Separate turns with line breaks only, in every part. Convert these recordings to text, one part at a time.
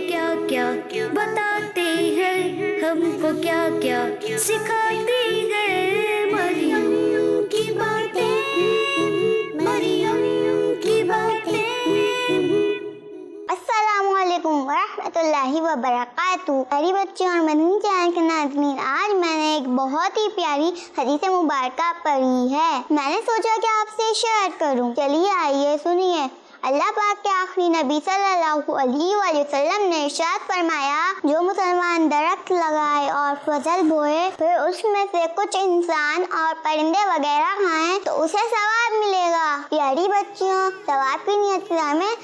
क्या क्या बताते हैं, हमको क्या क्या सिखाते हैं। मरियम की बातें, मरियम की बातें।
अस्सलामुअलैकुम वरहमतुल्लाहि वबरकातुहू। प्यारी बच्चों और मदनी चैनल के नाज़रीन, आज मैंने एक बहुत ही प्यारी हदीस मुबारका पढ़ी है। मैंने सोचा कि आपसे शेयर करूं। चलिए आइए सुनिए। अल्लाह पाक के आखिरी नबी सल्लल्लाहु अलैहि वसल्लम ने इरशाद फरमाया, जो मुसलमान दरख्त लगाए और फसल बोए, फिर उसमें से कुछ इंसान और परिंदे वगैरह खाएं तो उसे सवाब मिलेगा। प्यारी बच्चियों, सवाब की नियत से हमें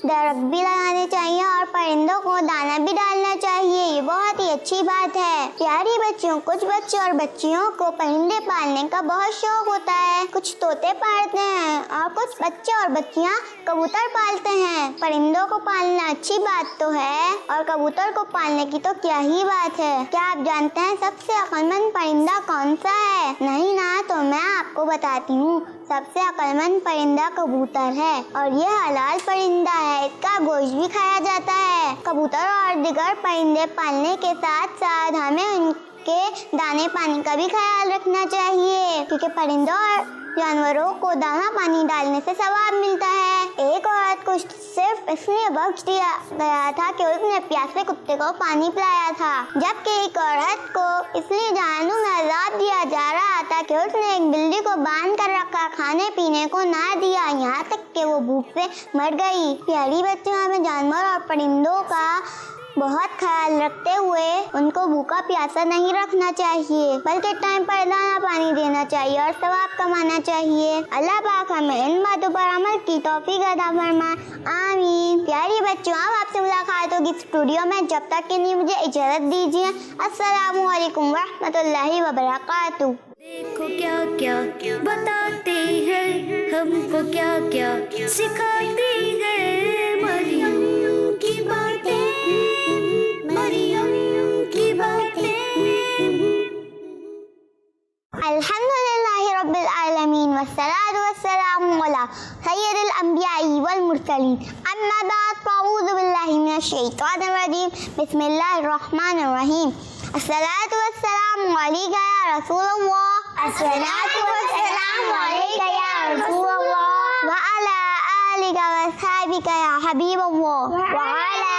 दरख्त भी लगाने चाहिए और परिंदों को दाना भी डालना चाहिए। ये बहुत ही अच्छी बात है। प्यारी बच्चियों, कुछ बच्चे और बच्चियों को परिंदे पालने का बहुत शौक होता है। कुछ तोते पालते हैं और कुछ बच्चे और बच्चियां कबूतर पालते हैं। परिंदों को पालना अच्छी बात तो है और कबूतर को पालने की तो क्या ही बात है। क्या आप जानते हैं सबसे अक्लमंद परिंदा कौन सा है? नहीं ना, तो मैं आपको बताती हूँ। सबसे अक्लमंद परिंदा कबूतर है और ये हलाल परिंदा है। इसका गोश्त भी खाया जाता है। कबूतर और दीगर परिंदे पालने के साथ साथ हमें उनके दाने पानी का भी ख्याल रखना चाहिए, क्योंकि परिंदों और जानवरों को दाना पानी डालने से सवाब मिलता है। एक औरत को सिर्फ इसलिए बख्श दिया गया था कि उसने प्यासे कुत्ते को पानी पिलाया था, जबकि एक औरत को इसलिए जहन्नुम में अज़ाब दिया जा रहा था कि उसने एक बिल्ली को बांध कर रखा, खाने पीने को ना दिया, यहाँ तक कि वो भूख से मर गई। प्यारी बच्चों, हमें जानवर और परिंदों का बहुत ख्याल रखते हुए उनको भूखा प्यासा नहीं रखना चाहिए, बल्कि टाइम पर दाना पानी देना चाहिए और सवाब कमाना चाहिए। अल्लाह पाक हमें इन बातों पर अमल की तौफीक अता फरमाए, आमीन। प्यारी बच्चों, अब आपसे मुलाकात होगी स्टूडियो में। जब तक के लिए मुझे इजाज़त दीजिए। अस्सलामु अलैकुम वरहमतुल्लाहि वबरकातुहू।
देखो क्या क्या बताते हैं, हमको क्या क्या सिखाते हैं। मरियम की बातें, मरियम की बातें।
अल्हम्दुलिल्लाहि रब्बिल आलमीन वस्सलातु वस्सलामु अला सय्यिदिल अंबियाई वल मुरसलीन। अम्मा बाद, फ़अऊज़ु बिल्लाहि मिनश शैतानिर रजीम। बिस्मिल्लाहिर रहमानिर रहीम। अस्सलातु वस्सलामु अलैका या रसूलल्लाह, अस्सलातु वस्सलामु अलैका या रसूलल्लाह व अला आलिका व अस्हाबिका या हबीबल्लाह, व अला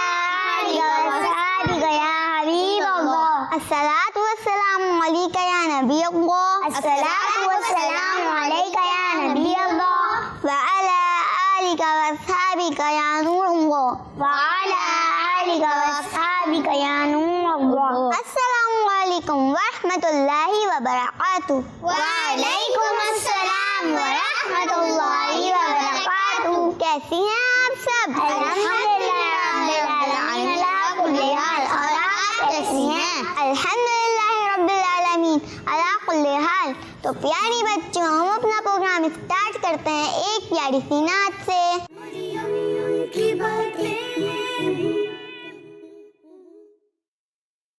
आलिका व अस्हाबिका या हबीबल्लाह। अस्सलातु वस्सलामु अलैका या नबीयल्लाह, अस्सलातु वस्सलामु अलैका या नबीयल्लाह व अला आलिका व अस्हाबिका या नूरल्लाह, व अला आलिका व अस्हाबिका या नूरल्लाह। अस्सलामु अलैकुम वरहमतुल्लाहि वबरकातुहू। वालेकुम अस्सलाम वरहमतुल्लाहि वबरकातुहू। कैसी हैं आप सब? अल्हम्दुलिल्लाह अला कुल्ली हाल। और आप कैसी हैं? अल्हम्दुलिल्लाह रब्बिल आलमीन अला कुल्ली हाल। तो प्यारी बच्चों, हम अपना प्रोग्राम स्टार्ट करते हैं एक प्यारी सी नात से।
मरियम की बातें।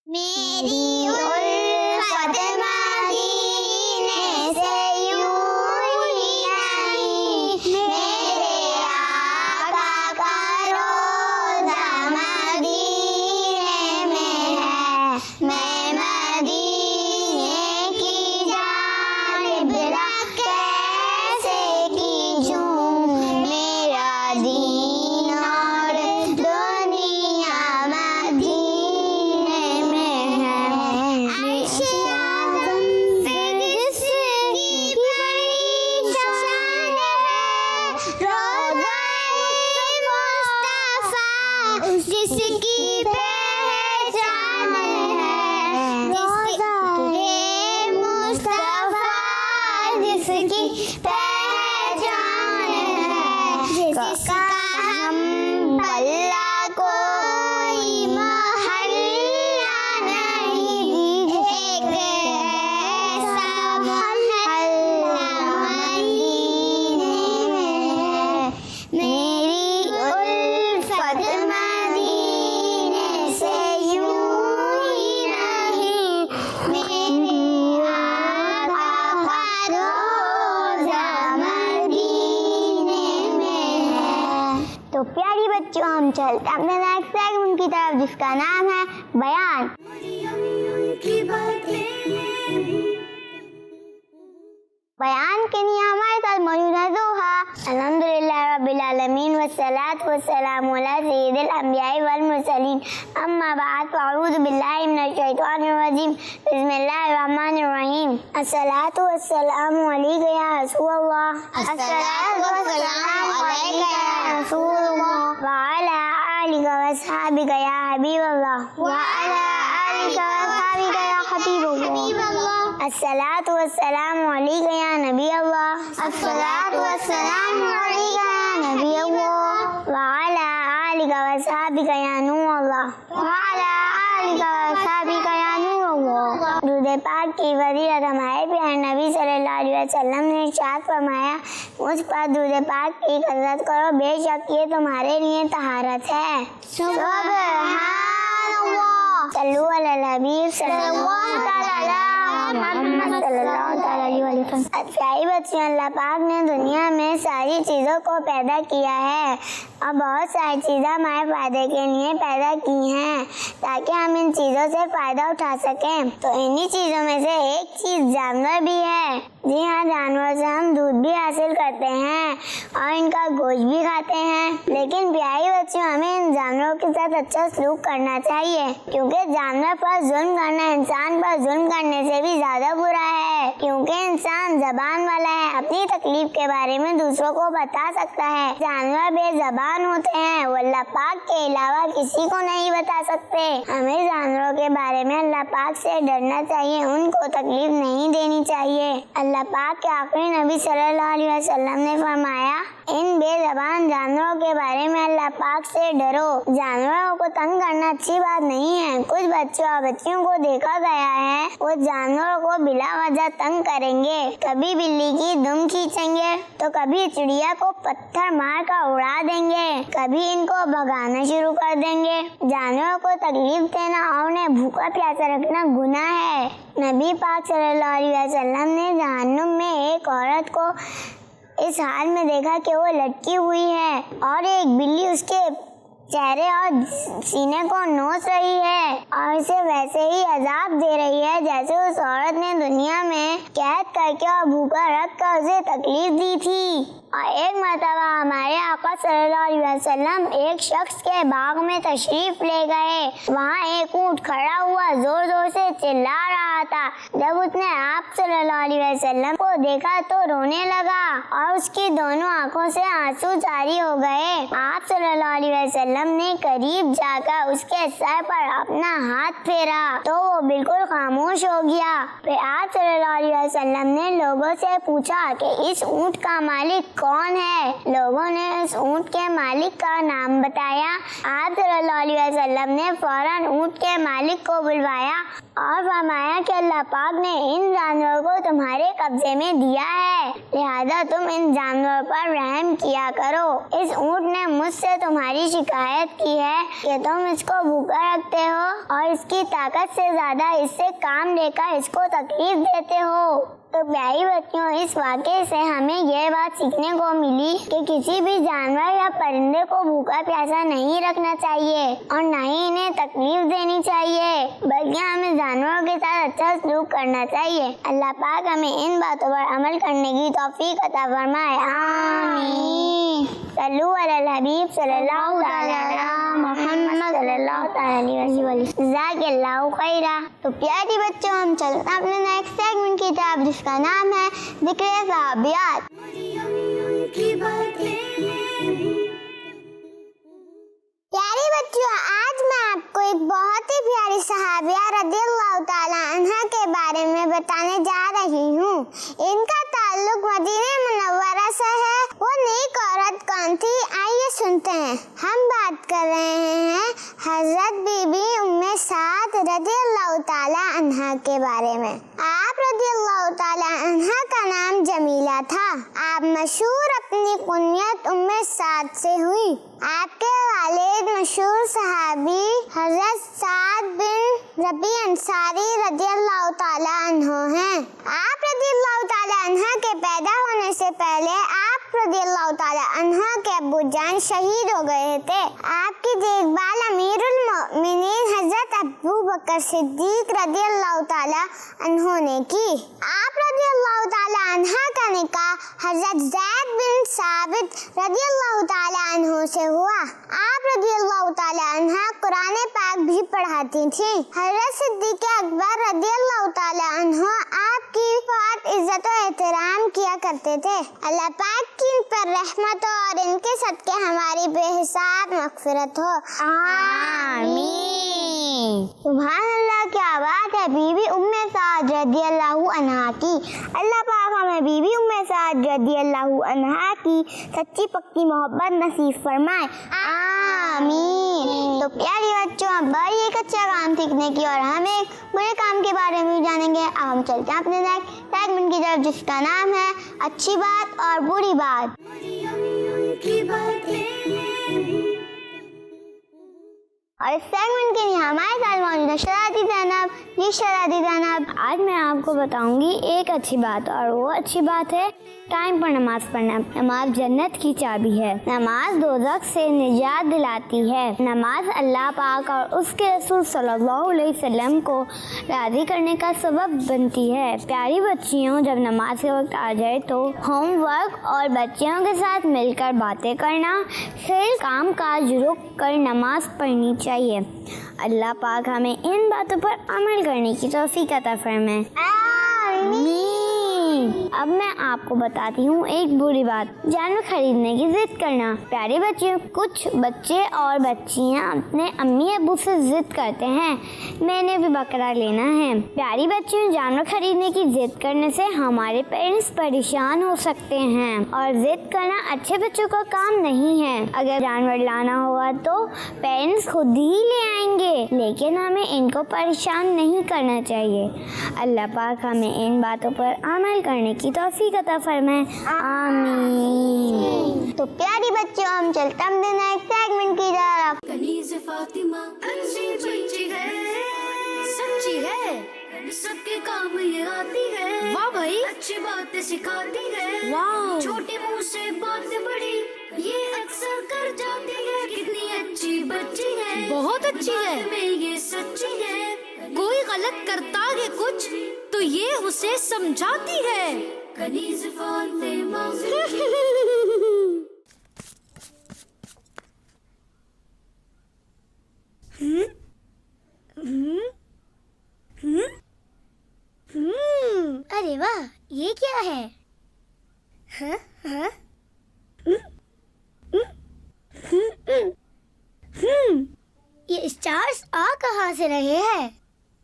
मेरी उल्फत मदीने से यूं ही नहीं, मेरे आका का रोज़ा मदीने में है। मैं मदीने की जानिब रख कैसे कीजूं, मेरा दीन और दुनिया मदीने में है। अर्श आज़म से जिसकी बड़ी शान है, रोज़ा-ए मुस्तफ़ा जिसकी पहचान है, रोज़ा-ए मुस्तफ़ा जिसकी पहचान है, जिसका हम पल्ला कोई महल्ला नहीं, एक ऐसा महल्ला मदीने में है। मेरी उल्फत मदीने से यूं ही नहीं, मेरे आका का रोज़ा मदीने में है। तो प्यारी बच्चों, हम चलते अपने नेक्स्ट सेगमेंट की की तरफ जिसका नाम है बयान।
मरियम की बातें।
बयान के लिए हमारे साथ मौजूद है जोहा। अल्हम्दुलिल्लाह रब्बिल आलमीन वस्सलातु वस्सलामु अला सय्यिदिल अंबिया'i वल मुरसलीन अम्मा बाद फ़अऊज़ु बिल्लाहि मिनश शैतानिर रजीम बिस्मिल्लाहिर रहमानिर रहीम। अस्सलातु वस्सलामु अलैका या रसूलल्लाह। अस्सलातु वस्सलामु अलैका या रसूलल्लाह व अला आलिका व अस्हाबिका या हबीबल्लाह व अला आलिका व अस्हाबिका या हबीबल्लाह। अस्सलातु वस्सलामु अलैका या नबी अल्लाह। अस्सलातु वस्सलामु अलैका या नबी अल्लाह व अला आलिका व अस्हाबिका या नूर अल्लाह व अला आलिका व अस्हाबिका या नूर अल्लाह। दुरूद पाक की फजीलत हमारे प्यारे नबी सल्लल्लाहु अलैहि वसल्लम ने इरशाद फरमाया, मुझ पर दुरूद पाक की कसरत करो, बेशक ये तुम्हारे लिए तहारत है। सुबहानल्लाह। सल्लु अलल हबीब सल्लल्लाहु अलैहि प्यारी बच्चियों, अल्लाह पाक ने दुनिया में सारी चीज़ों को पैदा किया है और बहुत सारी चीज़ें हमारे फ़ायदे के लिए पैदा की हैं ताकि हम इन चीज़ों से फ़ायदा उठा सकें। तो इन्हीं चीज़ों में से एक चीज़ जानवर भी है। जी हाँ, जानवर से हम दूध भी हासिल करते हैं और इनका गोश्त भी खाते हैं। लेकिन प्यारी बच्चियों, हमें इन जानवरों के साथ अच्छा सलूक करना चाहिए, क्योंकि जानवर पर जुल्म करना इंसान पर जुल्म करने से भी ज़्यादा बुरा है। क्योंकि इंसान ज़बान वाला है, अपनी तकलीफ के बारे में दूसरों को बता सकता है। जानवर बेज़बान होते हैं, वो अल्लाह पाक के अलावा किसी को नहीं बता सकते। हमें जानवरों के बारे में अल्लाह पाक से डरना चाहिए, उनको तकलीफ नहीं देनी चाहिए। अल्लाह पाक के आखिरी नबी सल्लल्लाहु अलैहि वसल्लम ने फरमाया, इन बेज़बान जानवरों के बारे में अल्लाह पाक से डरो। जानवरों को तंग करना अच्छी बात नहीं है। कुछ बच्चों और बच्चियों को देखा गया है, वो जानवरों को बिला वजह तंग करेंगे। कभी बिल्ली की दुम खींचेंगे तो कभी चिड़िया को पत्थर मार कर उड़ा देंगे, कभी इनको भगाना शुरू कर देंगे। जानवरों को तकलीफ देना और उन्हें भूखा प्यासा रखना गुनाह है। नबी पाक सल्लल्लाहु अलैहि वसल्लम ने जहन्नुम में एक औरत को इस हाल में देखा कि वो लटकी हुई है और एक बिल्ली उसके चेहरे और सीने को नोच रही है और इसे वैसे ही अजाब दे रही है जैसे उस औरत ने दुनिया में कैद करके और भूखा रख कर उसे तकलीफ दी थी। और एक मर्तबा हमारे आका सल्लल्लाहु अलैहि वसल्लम एक शख्स के बाग में तशरीफ ले गए। वहाँ एक ऊँट खड़ा हुआ जोर जोर से चिल्ला रहा था। जब उसने आप सल्लल्लाहु अलैहि वसल्लम को देखा तो रोने लगा और उसकी दोनों आंखों से आंसू जारी हो गए। आप सल्लल्लाहु अलैहि वसल्लम ने करीब जाकर उसके सर पर अपना हाथ फेरा तो वो बिल्कुल खामोश हो गया। फिर आप सल्लल्लाहु अलैहि वसल्लम ने लोगों से पूछा कि इस ऊँट का मालिक कौन है। लोगों ने उस ऊँट के मालिक का नाम बताया। आप सल्लल्लाहु अलैहि वसल्लम ने फौरन ऊँट के मालिक को बुलवाया और फरमाया कि अल्लाह पाक ने इन जानवरों को तुम्हारे कब्जे में दिया है, लिहाजा तुम इन जानवरों पर रहम किया करो। इस ऊँट ने मुझसे तुम्हारी शिकायत की है कि तुम इसको भूखा रखते हो और इसकी ताकत से ज्यादा इससे काम लेकर इसको तकलीफ देते हो। तो प्यारी बच्चियों, इस वाक़े से हमें यह बात सीखने को मिली कि किसी भी जानवर या परिंदे को भूखा प्यासा नहीं रखना चाहिए और न ही इन्हें तकलीफ देनी चाहिए, बल्कि हमें जानवरों के साथ अच्छा सलूक करना चाहिए। अल्लाह पाक हमें इन बातों पर अमल करने की तौफीक अता फरमाए। आमीन। सल्लु अलल हबीब सल्लल्लाहु अलैहि मुहम्मद सल्लल्लाहु अलैहि वसल्लम। जज़ाकल्लाहु खैरा। तो प्यारी बच्चों, हम चलते हैं अपने नेक्स्ट सेगमेंट की तरफ जिसका नाम है ज़िक्र सहाबियात।
मरियम की बातें।
प्यारी बच्चों, आज मैं आपको एक बहुत ही प्यारी सहाबिया रज़ियल्लाहु ताला अन्हा के बारे में बताने जा रही हूँ। इनका ताल्लुक मदीने मुनव्वरा से है। वो नेक औरत कौन थी, आइए सुनते हैं। हम बात कर रहे हैं हजरत बीबी उम्मे साद रज़ियल्लाहु ताला अन्हा के बारे में। आप रज़ियल्लाहु ताला अन्हा का नाम जमीला था। आप मशहूर अपनी कुनियत उम्मे साद से हुई। आपके वालिद मशहूर सहाबी हजरत साद बिन रबी अंसारी रज़ियल्लाहु ताला अन्हु हैं। आप रज़ियल्लाहु ताला अन्हा के पैदा होने से पहले आप रज़ियल्लाहु ताला अन्हा के अब्बू जान शहीद हो गए थे। आपकी देखभाल अमीरुल बकर सिद्दीक रज़ी अल्लाह ताला अन्हो ने की। आप रज़ी अल्लाह ताला अन्हा का निकाह हज़रत ज़ैद बिन साबित रज़ी अल्लाह ताला अन्हो से हुआ। आप रज़ी अल्लाह ताला अन्हा कुरान पाक भी पढ़ाती थी। हज़रत सिद्दीक अकबर रज़ी अल्लाह ताला अन्हो आपकी बहुत इज्जत और एहतराम किया करते थे। अल्लाह पाक की इन पर रहमत और इनके सदके हमारी बेहिसाब मग़फ़िरत हो। आमीन। सुभान अल्लाह, क्या बात है। बीबी उम्मे साद रज़ी अल्लाह अन्हा की। अल्लाह पाक हमें बीबी उम्मे साद रज़ी अल्लाह अन्हा की सच्ची पक्की मोहब्बत नसीब फरमाए। आमीन। तो प्यारे बच्चों, अब बारी एक अच्छा काम सीखने की और हम एक बुरे काम के बारे में भी जानेंगे। अब हम चलते हैं अपने नेक्स्ट सेगमेंट की तरफ, जिसका नाम है अच्छी बात और बुरी बात।
मरियम की बातें।
और इस सेगमेंट के लिए हमारे साथ मौजूद है शरारती ज़ैनब। जी शरारती ज़ैनब,
आज मैं आपको बताऊंगी एक अच्छी बात, और वो अच्छी बात है टाइम पर नमाज पढ़ना। नमाज जन्नत की चाबी है। नमाज दोज़ख से निजात दिलाती है। नमाज अल्लाह पाक और उसके रसूल सल्लल्लाहु अलैहि वसल्लम को राज़ी करने का सबब बनती है। प्यारी बच्चियों, जब नमाज के वक्त आ जाए तो होमवर्क और बच्चियों के साथ मिलकर बातें करना, फिर काम काज रुक कर नमाज पढ़नी चाहिए। अल्लाह पाक हमें इन बातों पर अमल करने की तौफीक अता फरमाए। आमीन। अब मैं आपको बताती हूँ एक बुरी बात, जानवर खरीदने की जिद करना। प्यारे बच्चियों, कुछ बच्चे और बच्चियाँ अपने अम्मी अब्बू से जिद करते हैं, मैंने भी बकरा लेना है। प्यारी बच्चियों, जानवर खरीदने की जिद करने से हमारे पेरेंट्स परेशान हो सकते हैं, और जिद करना अच्छे बच्चों का काम नहीं है। अगर जानवर लाना होगा तो पेरेंट्स खुद ही ले आएंगे, लेकिन हमें इनको परेशान नहीं करना चाहिए। अल्लाह पाक हमें इन बातों पर अमल करने की तौफीक अता फरमाए। आमीन।
तो प्यारी बच्चों, हम चलते हैं अपने नेक्स्ट सेगमेंट की तरफ।
कनीज़ फातिमा अच्छी बच्ची है, सच्ची है, सबके काम ये आती है। वाह भाई, अच्छी बातें सिखाती है। वाह, छोटे मुंह से बातें बड़ी ये अक्सर कर जाती है। कितनी अच्छी बच्ची है, बहुत अच्छी है, में ये सच्ची है। कोई गलत करता है कुछ तो ये उसे समझाती है। कनीज़ फातिमा।
अरे वाह, ये क्या है? हाँ हाँ ये स्टार्स आ कहाँ से रहे हैं?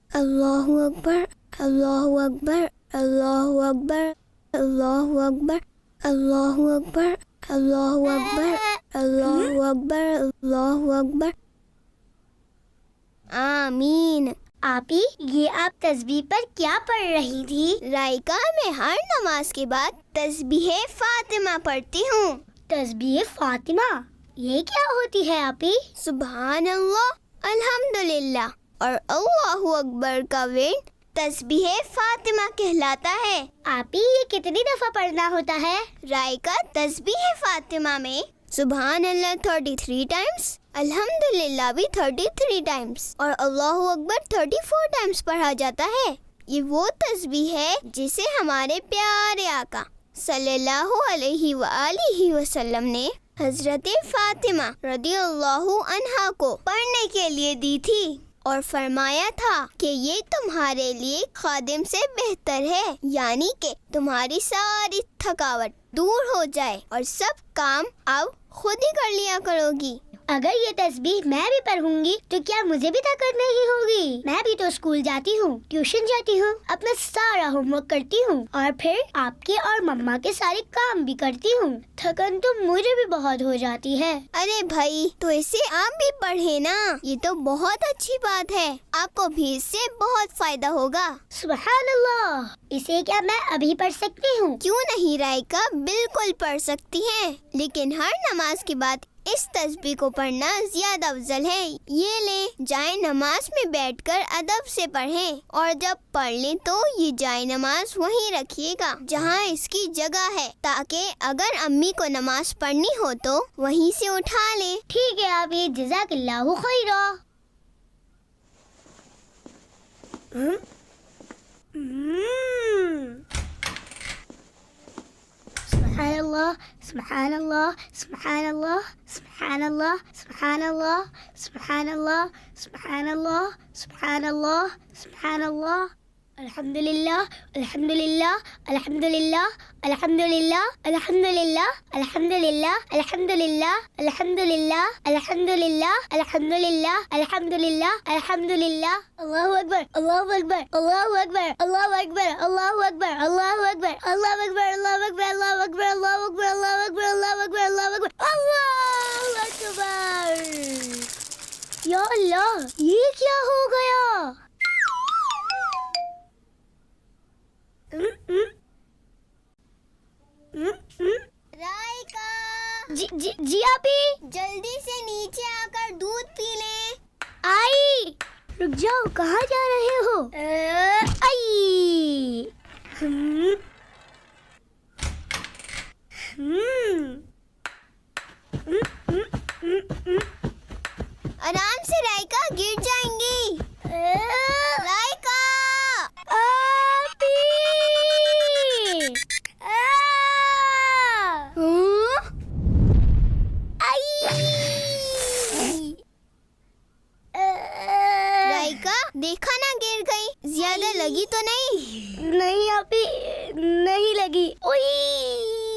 अल्लाहु अकबर, अल्लाहु अकबर, अल्लाहु अकबर, अल्लाहु अकबर, अल्लाहु अकबर, अल्लाहु अकबर, अल्लाहु अकबर, अल्लाहु अकबर। आमीन। आपी, ये आप तस्बीह पर क्या पढ़ रही थी? राइका, मैं हर नमाज के बाद तस्बीह फातिमा पढ़ती हूँ। तस्बीह फातिमा, ये क्या होती है आपी? सुभान अल्लाह, अल्हम्दुलिल्लाह और अल्लाहु अकबर का वर्ड तस्बीह फातिमा कहलाता है। आपी, ये कितनी दफा पढ़ना होता है? राइका, तस्बीह फातिमा में सुभान अल्लाह 33 टाइम्स, अल्हम्दुलिल्लाह भी 33 टाइम्स और अल्लाहु अकबर 34 टाइम्स पढ़ा जाता है। ये वो तस्बीह है जिसे हमारे प्यारे आका सल्लल्लाहु अलैहि वआलिहि वसल्लम ने हजरत फातिमा रदियल्लाहु अन्हा को पढ़ने के लिए दी थी और फरमाया था कि ये तुम्हारे लिए खादिम से बेहतर है, यानी कि तुम्हारी सारी थकावट दूर हो जाए और सब काम अब खुद ही कर लिया करोगी। अगर ये तस्बीह मैं भी पढ़ूंगी तो क्या मुझे भी थकावट नहीं होगी? मैं भी तो स्कूल जाती हूँ, ट्यूशन जाती हूँ, अपना सारा होमवर्क करती हूँ और फिर आपके और मम्मा के सारे काम भी करती हूँ। थकन तो मुझे भी बहुत हो जाती है। अरे भाई, तो इसे आप भी पढ़े ना, ये तो बहुत अच्छी बात है, आपको भी इससे बहुत फायदा होगा। सुभान अल्लाह, इसे क्या मैं अभी पढ़ सकती हूँ? क्यों नहीं राइका, बिल्कुल पढ़ सकती हैं, लेकिन हर नमाज के बाद इस तस्बीह को पढ़ना ज्यादा अफजल है। ये ले, जाए नमाज में बैठकर अदब से पढ़ें और जब पढ़ लें तो ये जाए नमाज वहीं रखिएगा जहाँ इसकी जगह है, ताकि अगर अम्मी को नमाज पढ़नी हो तो वहीं से उठा लें। ठीक है आप, ये जज़ाकल्लाहु Khaira.
Subhanallah, Subhanallah, Subhanallah, Subhanallah, Subhanallah, Subhanallah, Subhanallah, Subhanallah, Subhanallah. Alhamdulillah, Alhamdulillah, Alhamdulillah, Alhamdulillah, Alhamdulillah, Alhamdulillah, Alhamdulillah, Alhamdulillah, Alhamdulillah, Alhamdulillah, Alhamdulillah, Alhamdulillah. Allahu Akbar, Allahu Akbar, Allahu Akbar, Allahu Akbar, Allahu Akbar, Allahu Akbar, Allahu Akbar, Allahu Akbar, Allahu Akbar, Allahu Akbar, Allahu Akbar, Allahu Akbar, Allahu Akbar, Allahu Akbar. Ya Allah, ये क्या हो गया?
राइका,
जी आपी,
जल्दी से नीचे आकर दूध पी ले।
आई। रुक जाओ, कहाँ जा रहे हो? आई।
आराम से राइका, गिर जाएंगी। राइका,
आपी।
राइका, देखा ना गिर गई। ज्यादा लगी तो नहीं?
नहीं आपी, नहीं लगी। ओई,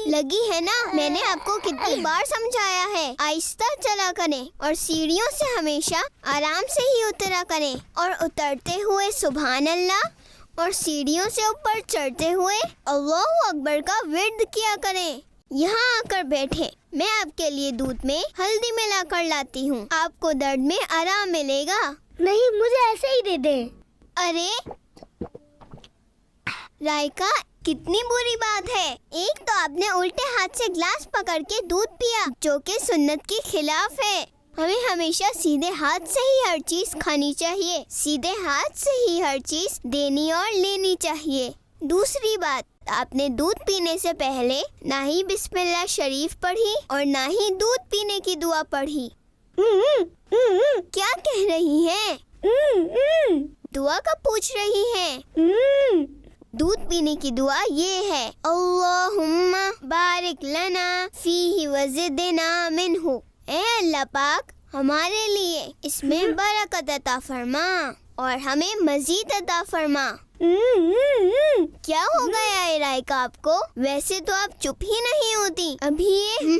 लगी है ना? मैंने आपको कितनी बार समझाया है, आहिस्ता चला करें और सीढ़ियों से हमेशा आराम से ही उतरा करें, और उतरते हुए सुभान अल्लाह और सीढ़ियों से ऊपर चढ़ते हुए अल्लाहु अकबर का विर्द किया करें। यहाँ आकर बैठे, मैं आपके लिए दूध में हल्दी मिलाकर लाती हूँ, आपको दर्द में आराम मिलेगा।
नहीं, मुझे ऐसे ही दे दे।
अरे राइका, कितनी बुरी बात है। एक तो आपने उल्टे हाथ से ग्लास पकड़ के दूध पिया, जो कि सुन्नत के खिलाफ है। हमें हमेशा सीधे हाथ से ही हर चीज खानी चाहिए, सीधे हाथ से ही हर चीज देनी और लेनी चाहिए। दूसरी बात, आपने दूध पीने से पहले ना ही बिस्मिल्लाह शरीफ पढ़ी और ना ही दूध पीने की दुआ पढ़ी। क्या कह रही हैं? दुआ कब पूछ रही हैं? दूध पीने की दुआ ये है, अल्लाहुम्मा बारिक लना फीही वज़िदना मिन्हु। ए अल्लाह पाक, हमारे लिए इसमें बरकत अता फरमा और हमें मजीद अता फरमा। क्या हो गया है राइका आपको? वैसे तो आप चुप ही नहीं होती, अभी ये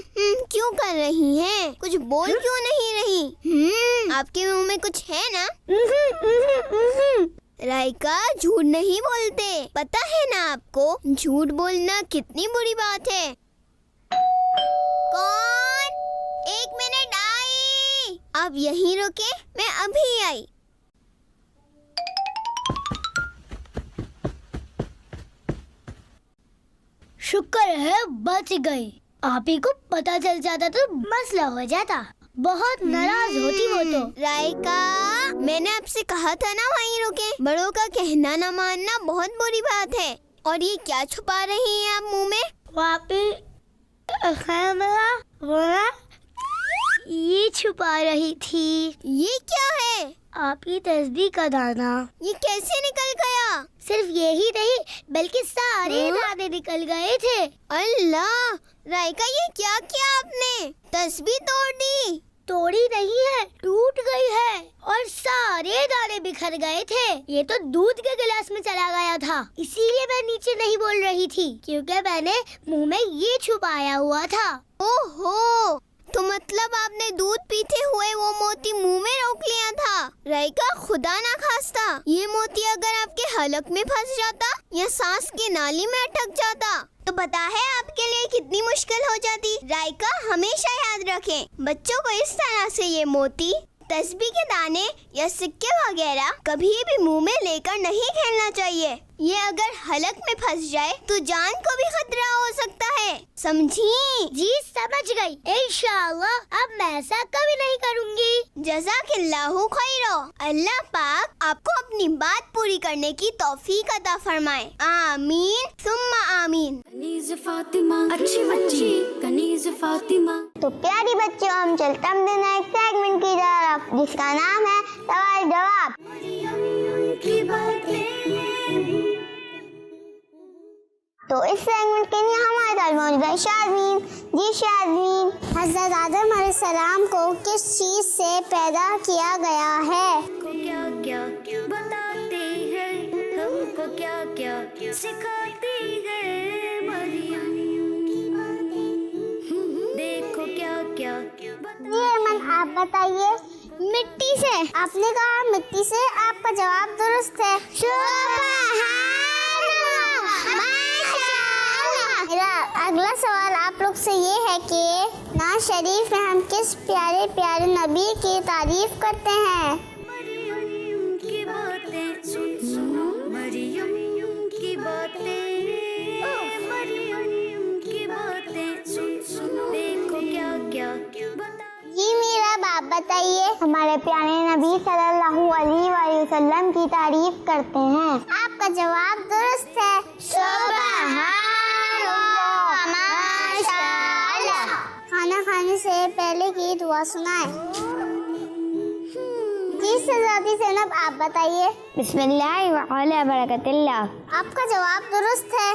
क्यों कर रही हैं? कुछ बोल क्यों नहीं रही? आपके मुंह में कुछ है ना? राइका, झूठ नहीं बोलते, पता है ना आपको झूठ बोलना कितनी बुरी बात है। कौन? 1 मिनट, आई। आप यहीं रुके, मैं अभी आई।
शुक्र है बच गई। आप ही को पता चल जाता तो मसला हो जाता। बहुत नाराज होती वो तो।
राइका, मैंने आपसे कहा था ना वहीं रुके। बड़ों का कहना न मानना बहुत बुरी बात है। और ये क्या छुपा रही हैं आप मुंह में?
वापी ये छुपा रही थी।
ये क्या है?
आपकी तस्बीह का दाना।
ये कैसे निकल गया?
सिर्फ यही नहीं, बल्कि सारे दाने निकल गए थे।
अल्लाह, राइका ये क्या किया आपने? तस्बीह तोड़ दी?
तोड़ी नहीं है, टूट गई है और सारे दाने बिखर गए थे। ये तो दूध के गिलास में चला गया था, इसीलिए मैं नीचे नहीं बोल रही थी, क्योंकि मैंने मुंह में ये छुपाया हुआ था।
ओहो, तो मतलब आपने दूध पीते हुए वो मोती मुंह में रोक लिया था। राइका, खुदा ना खास्ता ये मोती अगर आपके हलक में फंस जाता या सांस की नाली में अटक जाता तो पता है आपके लिए कितनी मुश्किल हो जाती। राइका, हमेशा याद रखें, बच्चों को इस तरह से ये मोती, तस्बीह के दाने या सिक्के वगैरह कभी भी मुंह में लेकर नहीं खेलना चाहिए। ये अगर हलक में फंस जाए तो जान को भी खतरा हो सकता है, समझी?
जी समझ गई। इंशाअल्लाह अब मैं ऐसा कभी नहीं करूँगी।
जज़ाकिल्लाहु खैरो। अल्लाह पाक आपको अपनी बात पूरी करने की तौफीक अता फरमाए। आमीन सुम्मा आमीन।
कनीज़ फातिमा, अच्छी बच्ची कनीज़ फातिमा।
तो प्यारी बच्चों, हम चलते हैं नेक्स्ट सेगमेंट की तरफ, जिसका नाम है सवाल जवाब।
मरियम की बातें
تو اس سیگمنٹ کے لیے ہمارے ساتھ موجود ہے شاذمین. جی شاذمین. حضرت آدم علیہ السلام کو کس چیز سے پیدا کیا گیا ہے؟
کو کیا کیا بتاتے ہیں، ہم کو کیا کیا سکھاتی ہے مریم. دیکھو کیا کیا
جی ایمن آپ بتائیے. مٹی سے. آپ نے کہا مٹی سے. آپ کا جواب درست ہے. میرا اگلا سوال آپ لوگ سے یہ ہے کہ نعت شریف میں ہم کس پیارے پیارے نبی کی تعریف کرتے ہیں؟
مریم کی باتیں سن سنو، مریم کی باتیں، مریم کی باتیں سن سنو. دیکھو کیا کیا
جی میرا باپ بتائیے. ہمارے پیارے نبی صلی اللہ علیہ وآلہ وسلم کی تعریف کرتے ہیں. آپ کا جواب درست ہے. سبحان اللہ، ماشاءاللہ. کھانا کھانے سے پہلے کی دعا سنائیں. جی شہزادی زینب آپ بتائیے.
بسم اللہ وعلی برکت اللہ.
آپ کا جواب درست ہے.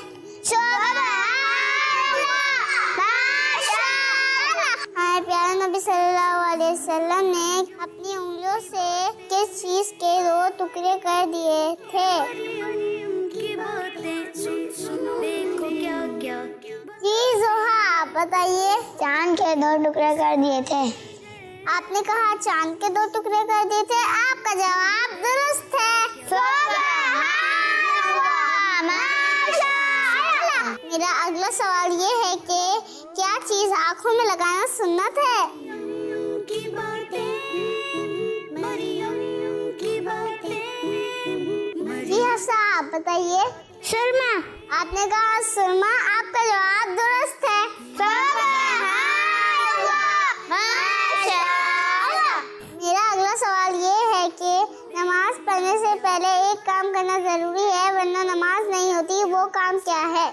ہمارے پیارے نبی صلی اللہ علیہ وسلم نے اپنی انگلیوں سے کس چیز کے 2 ٹکڑے کر دیے تھے؟
مریم کی باتیں سن سنو. دیکھو کیا کیا
جی زوہا آپ بتائیے. چاند کے 2 ٹکڑے کر دیے تھے. آپ نے کہا چاند کے 2 ٹکڑے کر دیے تھے. آپ کا جواب درست ہے. میرا اگلا سوال یہ ہے کہ کیا چیز آنکھوں میں لگانا سنت ہے؟
مریم کی باتیں، مریم کی باتیں.
جی حفصہ آپ بتائیے. سرما. آپ نے کہا سرما. آپ کا جواب درست ہے. میرا اگلا سوال یہ ہے کہ نماز پڑھنے سے پہلے ایک کام کرنا ضروری ہے ورنہ نماز نہیں ہوتی. وہ کام کیا ہے؟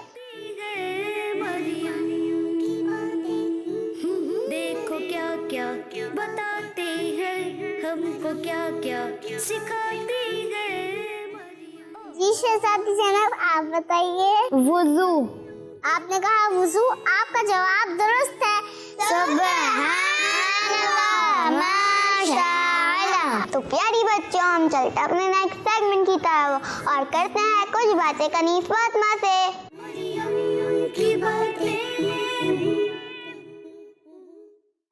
دیکھو کیا کیا بتاتے ہیں، ہم کو کیا کیا سکھاتے ہیں مریم.
جی شہزادی زینب آپ بتائیے.
وضو.
آپ نے کہا وضو. آپ کا جواب درست ہے. تو پیاری بچوں ہم چلتے اپنے نیکسٹ سیگمنٹ کی طرف اور کرتے ہیں کچھ باتیں کنیز فاطمہ سے.
مریم کی باتیں.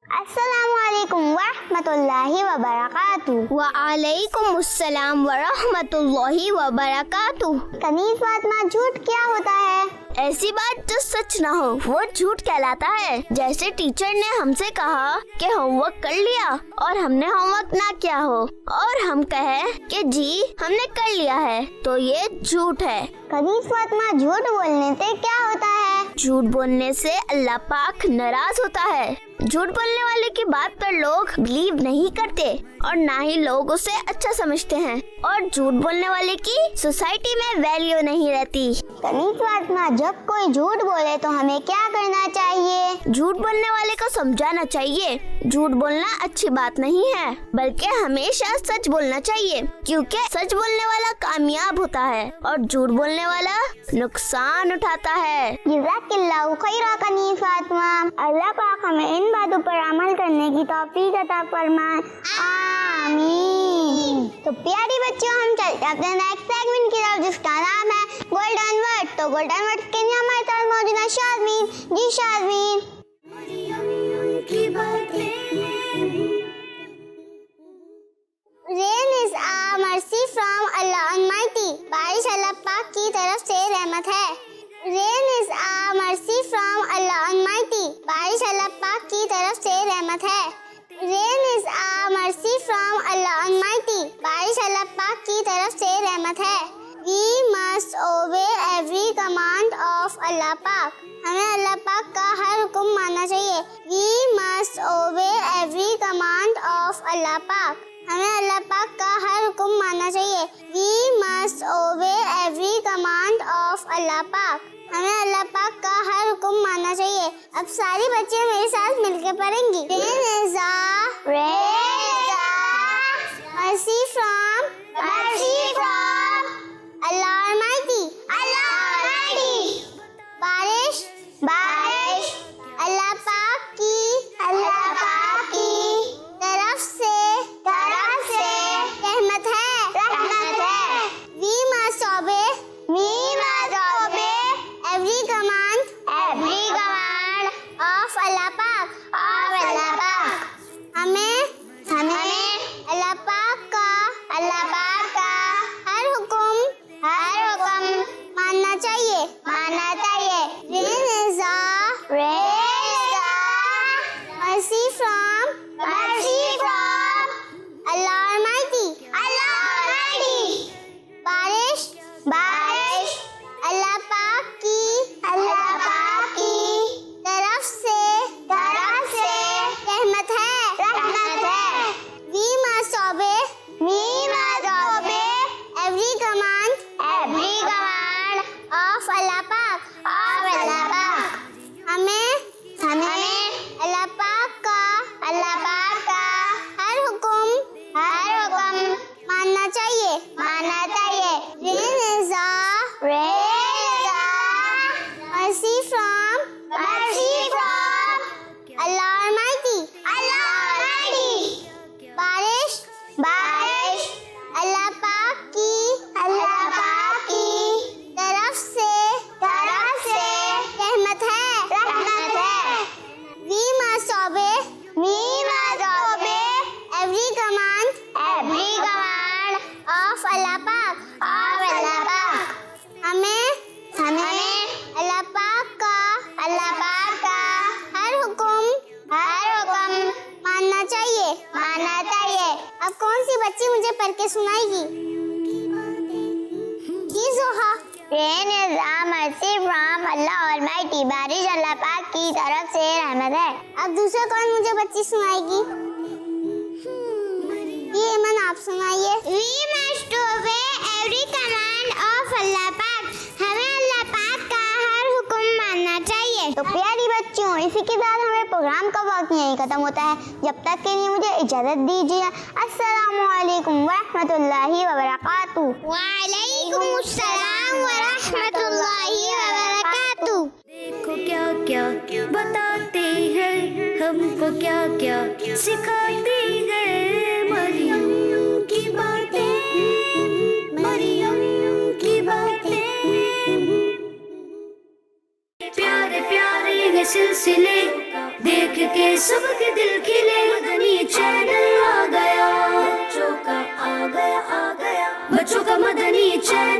السلام علیکم ورحمۃ اللہ وبرکاتہ.
وعلیکم السلام ورحمۃ اللہ وبرکاتہ.
کنیز فاطمہ جھوٹ کیا ہوتا ہے؟
ایسی بات جو سچ نہ ہو وہ جھوٹ کہلاتا ہے. جیسے ٹیچر نے ہم سے کہا کہ ہوم ورک کر لیا اور ہم نے ہوم ورک نہ کیا ہو اور ہم کہیں کہ جی ہم نے کر لیا ہے تو یہ جھوٹ ہے.
کنیز فاطمہ جھوٹ بولنے سے کیا ہوتا ہے؟
جھوٹ بولنے سے اللہ پاک ناراض ہوتا ہے. جھوٹ بولنے والے کی بات پر لوگ بلیو نہیں کرتے اور نہ ہی لوگ اسے اچھا سمجھتے ہیں اور جھوٹ بولنے والے کی سوسائٹی میں ویلیو نہیں رہتی.
کنیز فاطمہ جب کوئی جھوٹ بولے تو ہمیں کیا کرنا چاہیے؟
جھوٹ بولنے والے کو سمجھانا چاہیے. جھوٹ بولنا اچھی بات نہیں ہے بلکہ ہمیشہ سچ بولنا چاہیے کیونکہ سچ بولنے والا کامیاب ہوتا ہے اور جھوٹ بولنے والا نقصان اٹھاتا ہے.
جزاک اللہ خیرہ کنیز فاطمہ. اللہ پاک ہمیں ان باتوں پر عمل کرنے کی توفیق عطا فرمائے. آمین. تو پیاری بچوں ہم چلتے اپنے نیکسٹ سیگمنٹ کی طرف جس کا نام ہے گولڈن ورڈ. تو گولڈن ورڈ کے لیے ہمارے ساتھ موجود ہے شاذمین. جی شاذمین.
مریم کی باتیں.
Rain is a mercy from Allah Almighty. بارش اللہ پاک کی طرف سے رحمت ہے. Rain is a mercy from Allah Almighty. بارش اللہ پاک کی طرف سے رحمت ہے. Rain is a mercy from Allah Almighty. بارش اللہ پاک کی طرف سے رحمت ہے. We must obey every command of Allah پاک. ہمیں اللہ پاک کا ہر حکم ماننا چاہیے. We must obey every command of Allah پاک. ہمیں اللہ پاک کا ہر حکم ماننا چاہیے. We must obey every command of Allah پاک. ہمیں اللہ پاک کا ہر حکم ماننا چاہیے. اب ساری بچے میرے ساتھ مل کے پڑھیں گی. Rain is a mercy from Allah Almighty. Allah Almighty. اللہ پاک کا ہر حکم ماننا چاہیے. mercy from Allah Almighty. بارش اللہ پاک کی طرف سے رحمت ہے. we must obey every command of Allah پاک. ہمیں اللہ پاک کا ہر حکم ماننا چاہیے. mercy from Allah Almighty. بارش اللہ پاک کی طرف سے رحمت ہے. we must obey every command of Allah پاک. ہمیں اللہ پاک کا ہر حکم ماننا چاہیے. اب کون سی بچی مجھے پڑھ کے سنائے گی؟ جی زوہا. رین از mercy from Allah Almighty. بارش اللہ پاک کی طرف سے رحمت ہے. اب دوسرا کون مجھے بچی سنائے گی؟ جی ایمن آپ سنائیے. We must obey every command of Allah پاک. ہمیں اللہ پاک کا ہر حکم ماننا چاہیے. تو پیاری بچیوں، اسی کے ساتھ ہمیں پروگرام کا وقت یہیں ختم ہوتا ہے. جب تک کے لیے مجھے اجازت دیجیے. السلام علیکم ورحمۃ اللہ وبرکاتہ. وعلیکم السلام ورحمۃ اللہ وبرکاتہ.
دیکھو کیا کیا بتاتے ہیں، ہم کو کیا کیا سکھاتے ہیں. مریم کی باتیں پیارے پیارے یہ سلسلے دیکھ کے سب کے دل کھلے. مدنی چینل آ گیا، بچوں کا مدنی چینل.